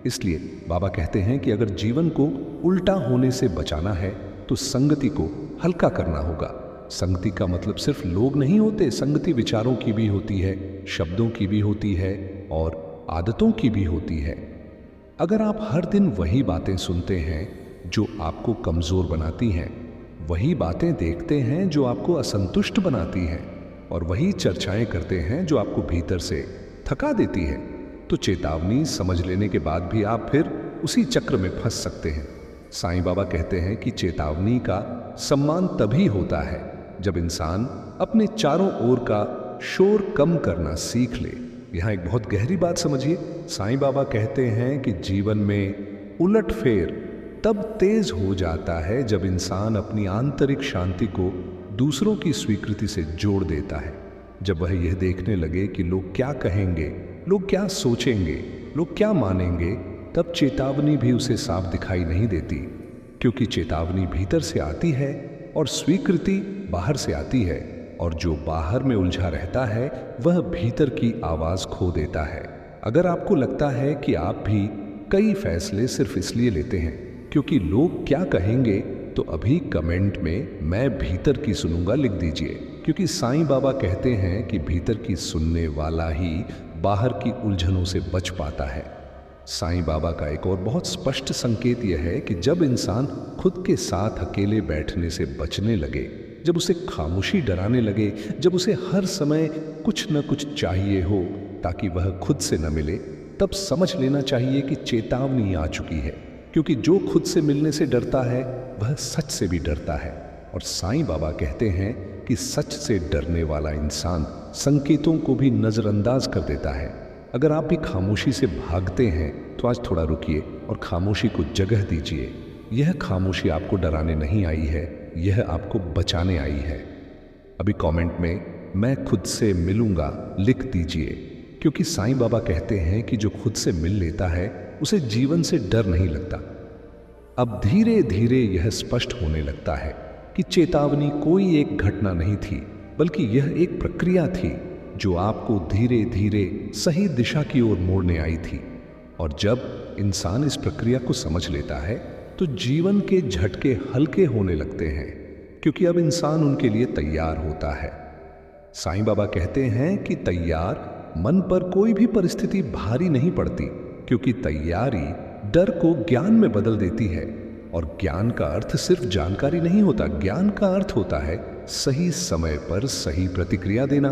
Speaker 1: इसलिए बाबा कहते हैं कि अगर जीवन को उल्टा होने से बचाना है तो संगति को हल्का करना होगा। संगति का मतलब सिर्फ लोग नहीं होते, संगति विचारों की भी होती है, शब्दों की भी होती है और आदतों की भी होती है। अगर आप हर दिन वही बातें सुनते हैं जो आपको कमजोर बनाती हैं, वही बातें देखते हैं जो आपको असंतुष्ट बनाती हैं, और वही चर्चाएं करते हैं जो आपको भीतर से थका देती है, तो चेतावनी समझ लेने के बाद भी आप फिर उसी चक्र में फंस सकते हैं। साईं बाबा कहते हैं कि चेतावनी का सम्मान तभी होता है जब इंसान अपने चारों ओर का शोर कम करना सीख ले। यहाँ एक बहुत गहरी बात समझिए। साईं बाबा कहते हैं कि जीवन में उलटफेर तब तेज हो जाता है जब इंसान अपनी आंतरिक शांति को दूसरों की स्वीकृति से जोड़ देता है। जब वह यह देखने लगे कि लोग क्या कहेंगे, लोग क्या सोचेंगे, लोग क्या मानेंगे, तब चेतावनी भी उसे साफ दिखाई नहीं देती, क्योंकि चेतावनी भीतर से आती है और स्वीकृति बाहर से आती है, और जो बाहर में उलझा रहता है वह भीतर की आवाज खो देता है। अगर आपको लगता है कि आप भी कई फैसले सिर्फ इसलिए लेते हैं क्योंकि लोग क्या कहेंगे, तो अभी कमेंट में मैं भीतर की सुनूंगा लिख दीजिए, क्योंकि साईं बाबा कहते हैं कि भीतर की सुनने वाला ही बाहर की उलझनों से बच पाता है। साईं बाबा का एक और बहुत स्पष्ट संकेत यह है कि जब इंसान खुद के साथ अकेले बैठने से बचने लगे, जब उसे खामोशी डराने लगे, जब उसे हर समय कुछ न कुछ चाहिए हो ताकि वह खुद से न मिले, तब समझ लेना चाहिए कि चेतावनी आ चुकी है, क्योंकि जो खुद से मिलने से डरता है वह सच से भी डरता है। और साईं बाबा कहते हैं कि सच से डरने वाला इंसान संकेतों को भी नजरअंदाज कर देता है। अगर आप भी खामोशी से भागते हैं तो आज थोड़ा रुकिए और खामोशी को जगह दीजिए। यह खामोशी आपको डराने नहीं आई है, यह आपको बचाने आई है। अभी कमेंट में मैं खुद से मिलूंगा लिख दीजिए, क्योंकि साईं बाबा कहते हैं कि जो खुद से मिल लेता है उसे जीवन से डर नहीं लगता। अब धीरे धीरे यह स्पष्ट होने लगता है कि चेतावनी कोई एक घटना नहीं थी, बल्कि यह एक प्रक्रिया थी जो आपको धीरे धीरे सही दिशा की ओर मोड़ने आई थी। और जब इंसान इस प्रक्रिया को समझ लेता है तो जीवन के झटके हल्के होने लगते हैं, क्योंकि अब इंसान उनके लिए तैयार होता है। साईं बाबा कहते हैं कि तैयार मन पर कोई भी परिस्थिति भारी नहीं पड़ती, क्योंकि तैयारी डर को ज्ञान में बदल देती है। और ज्ञान का अर्थ सिर्फ जानकारी नहीं होता, ज्ञान का अर्थ होता है सही समय पर सही प्रतिक्रिया देना।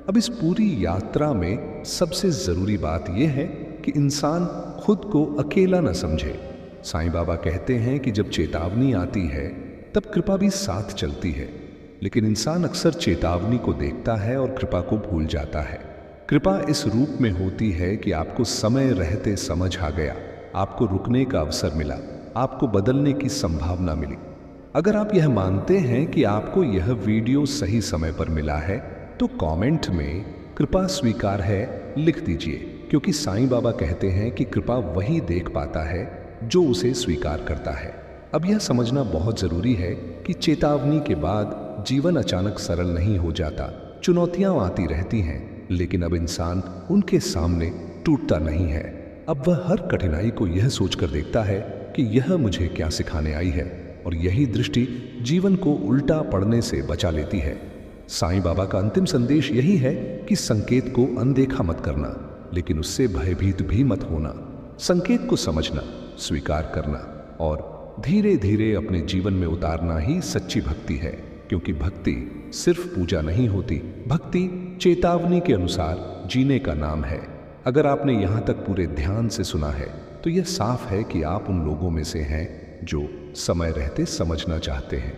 Speaker 1: अब इस पूरी यात्रा में सबसे जरूरी बात यह है कि इंसान खुद को अकेला न समझे। साईं बाबा कहते हैं कि जब चेतावनी आती है तब कृपा भी साथ चलती है, लेकिन इंसान अक्सर चेतावनी को देखता है और कृपा को भूल जाता है। कृपा इस रूप में होती है कि आपको समय रहते समझ आ गया, आपको रुकने का अवसर मिला, आपको बदलने की संभावना मिली। अगर आप यह मानते हैं कि आपको यह वीडियो सही समय पर मिला है तो कमेंट में कृपा स्वीकार है लिख दीजिए, क्योंकि साईं बाबा कहते हैं कि कृपा वही देख पाता है जो उसे स्वीकार करता है। अब यह समझना बहुत जरूरी है कि चेतावनी के बाद जीवन अचानक सरल नहीं हो जाता। चुनौतियां आती रहती हैं, लेकिन अब इंसान उनके सामने टूटता नहीं है। अब वह हर कठिनाई को यह सोचकर देखता है कि यह मुझे क्या सिखाने आई है, और यही दृष्टि जीवन को उल्टा पड़ने से बचा लेती है। साईं बाबा का अंतिम संदेश यही है कि संकेत को अनदेखा मत करना, लेकिन उससे भयभीत भी मत होना। संकेत को समझना, स्वीकार करना और धीरे धीरे अपने जीवन में उतारना ही सच्ची भक्ति है। क्योंकि भक्ति सिर्फ पूजा नहीं होती, भक्ति चेतावनी के अनुसार जीने का नाम है। अगर आपने यहां तक पूरे ध्यान से सुना है तो यह साफ है कि आप उन लोगों में से हैं जो समय रहते समझना चाहते हैं।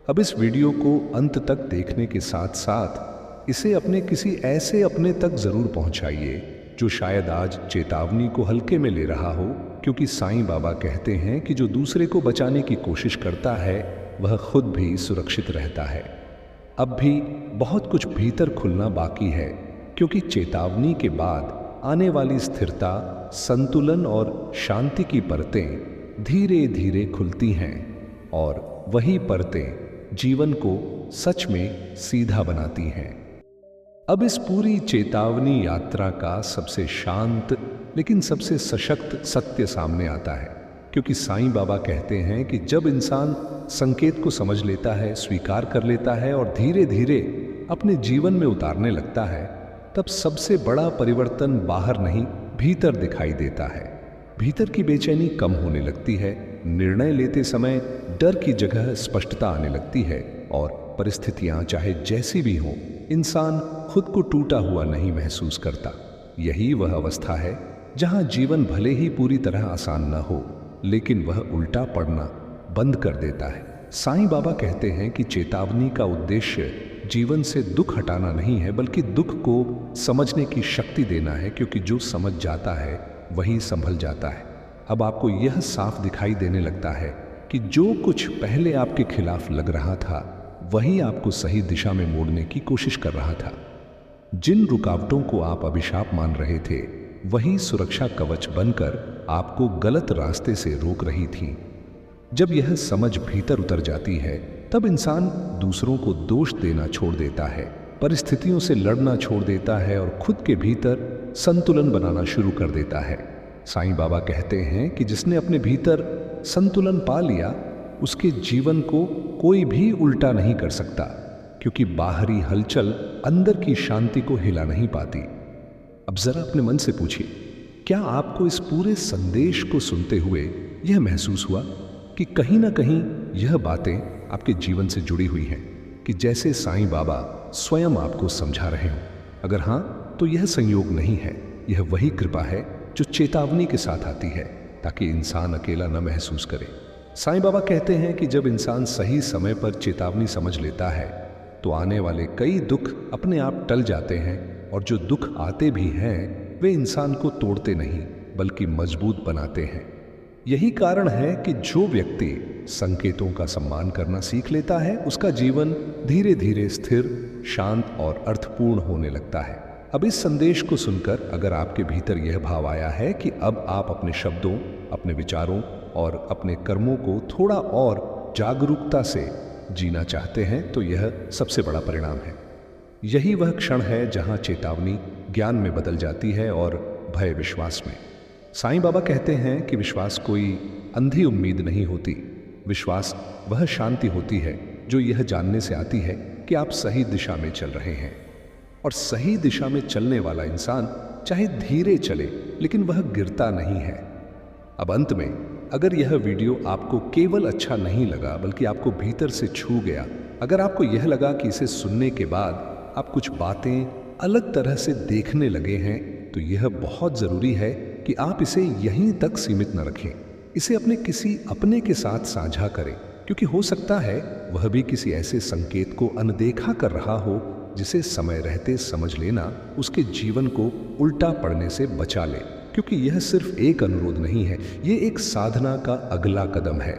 Speaker 1: अब इस वीडियो को अंत तक देखने के साथ साथ इसे अपने किसी ऐसे अपने तक जरूर पहुंचाइए जो शायद आज चेतावनी को हल्के में ले रहा हो, क्योंकि साईं बाबा कहते हैं कि जो दूसरे को बचाने की कोशिश करता है वह खुद भी सुरक्षित रहता है। अब भी बहुत कुछ भीतर खुलना बाकी है, क्योंकि चेतावनी के बाद आने वाली स्थिरता, संतुलन और शांति की परतें धीरे धीरे खुलती हैं, और वही परतें जीवन को सच में सीधा बनाती हैं। अब इस पूरी चेतावनी यात्रा का सबसे शांत लेकिन सबसे सशक्त सत्य सामने आता है, क्योंकि साईं बाबा कहते हैं कि जब इंसान संकेत को समझ लेता है, स्वीकार कर लेता है और धीरे धीरे अपने जीवन में उतारने लगता है, तब सबसे बड़ा परिवर्तन बाहर नहीं भीतर दिखाई देता है। भीतर की बेचैनी कम होने लगती है, निर्णय लेते समय डर की जगह स्पष्टता आने लगती है, और परिस्थितियां चाहे जैसी भी हों, इंसान खुद को टूटा हुआ नहीं महसूस करता। यही वह अवस्था है जहां जीवन भले ही पूरी तरह आसान न हो, लेकिन वह उल्टा पड़ना बंद कर देता है। साईं बाबा कहते हैं कि चेतावनी का उद्देश्य जीवन से दुख हटाना नहीं है, बल्कि दुख को समझने की शक्ति देना है, क्योंकि जो समझ जाता है वही संभल जाता है। अब आपको यह साफ दिखाई देने लगता है कि जो कुछ पहले आपके खिलाफ लग रहा था वही आपको सही दिशा में मोड़ने की कोशिश कर रहा था। जिन रुकावटों को आप अभिशाप मान रहे थे वही सुरक्षा कवच बनकर आपको गलत रास्ते से रोक रही थी। जब यह समझ भीतर उतर जाती है तब इंसान दूसरों को दोष देना छोड़ देता है, परिस्थितियों से लड़ना छोड़ देता है और खुद के भीतर संतुलन बनाना शुरू कर देता है। साईं बाबा कहते हैं कि जिसने अपने भीतर संतुलन पा लिया उसके जीवन को कोई भी उल्टा नहीं कर सकता, क्योंकि बाहरी हलचल अंदर की शांति को हिला नहीं पाती। अब जरा अपने मन से पूछिए, क्या आपको इस पूरे संदेश को सुनते हुए यह महसूस हुआ कि कहीं ना कहीं यह बातें आपके जीवन से जुड़ी हुई हैं, कि जैसे साईं बाबा स्वयं आपको समझा रहे हों? अगर हां, तो यह संयोग नहीं है, यह वही कृपा है जो चेतावनी के साथ आती है, ताकि इंसान अकेला न महसूस करे। साईं बाबा कहते हैं कि जब इंसान सही समय पर चेतावनी समझ लेता है तो आने वाले कई दुख अपने आप टल जाते हैं, और जो दुख आते भी हैं वे इंसान को तोड़ते नहीं बल्कि मजबूत बनाते हैं। यही कारण है कि जो व्यक्ति संकेतों का सम्मान करना सीख लेता है उसका जीवन धीरे धीरे स्थिर, शांत और अर्थपूर्ण होने लगता है। अब इस संदेश को सुनकर अगर आपके भीतर यह भाव आया है कि अब आप अपने शब्दों, अपने विचारों और अपने कर्मों को थोड़ा और जागरूकता से जीना चाहते हैं, तो यह सबसे बड़ा परिणाम है। यही वह क्षण है जहां चेतावनी ज्ञान में बदल जाती है और भय विश्वास में। साईं बाबा कहते हैं कि विश्वास कोई अंधी उम्मीद नहीं होती, विश्वास वह शांति होती है जो यह जानने से आती है कि आप सही दिशा में चल रहे हैं। और सही दिशा में चलने वाला इंसान चाहे धीरे चले लेकिन वह गिरता नहीं है। अब अंत में, अगर यह वीडियो आपको केवल अच्छा नहीं लगा बल्कि आपको भीतर से छू गया, अगर आपको यह लगा कि इसे सुनने के बाद आप कुछ बातें अलग तरह से देखने लगे हैं, तो यह बहुत ज़रूरी है कि आप इसे यहीं तक सीमित न रखें। इसे अपने किसी अपने के साथ साझा करें, क्योंकि हो सकता है वह भी किसी ऐसे संकेत को अनदेखा कर रहा हो जिसे समय रहते समझ लेना उसके जीवन को उल्टा पड़ने से बचा ले। क्योंकि यह सिर्फ एक अनुरोध नहीं है, ये एक साधना का अगला कदम है।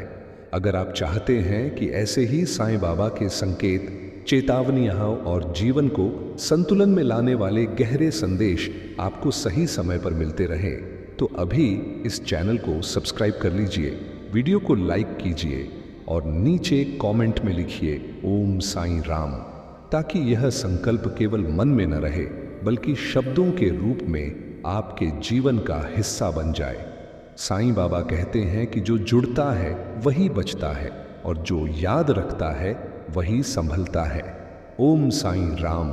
Speaker 1: अगर आप चाहते हैं कि ऐसे ही साईं बाबा के संकेत, चेतावनियां और जीवन को संतुलन में लाने वाले गहरे संदेश आपको सही समय पर मिलते रहे, तो अभी इस चैनल को सब्सक्राइब कर लीजिए, वीडियो को लाइक कीजिए और नीचे कमेंट में लिखिए ओम साईं राम, ताकि यह संकल्प केवल मन में न रहे बल्कि शब्दों के रूप में आपके जीवन का हिस्सा बन जाए। साईं बाबा कहते हैं कि जो जुड़ता है वही बचता है और जो याद रखता है वही संभलता है। ओम साईं राम।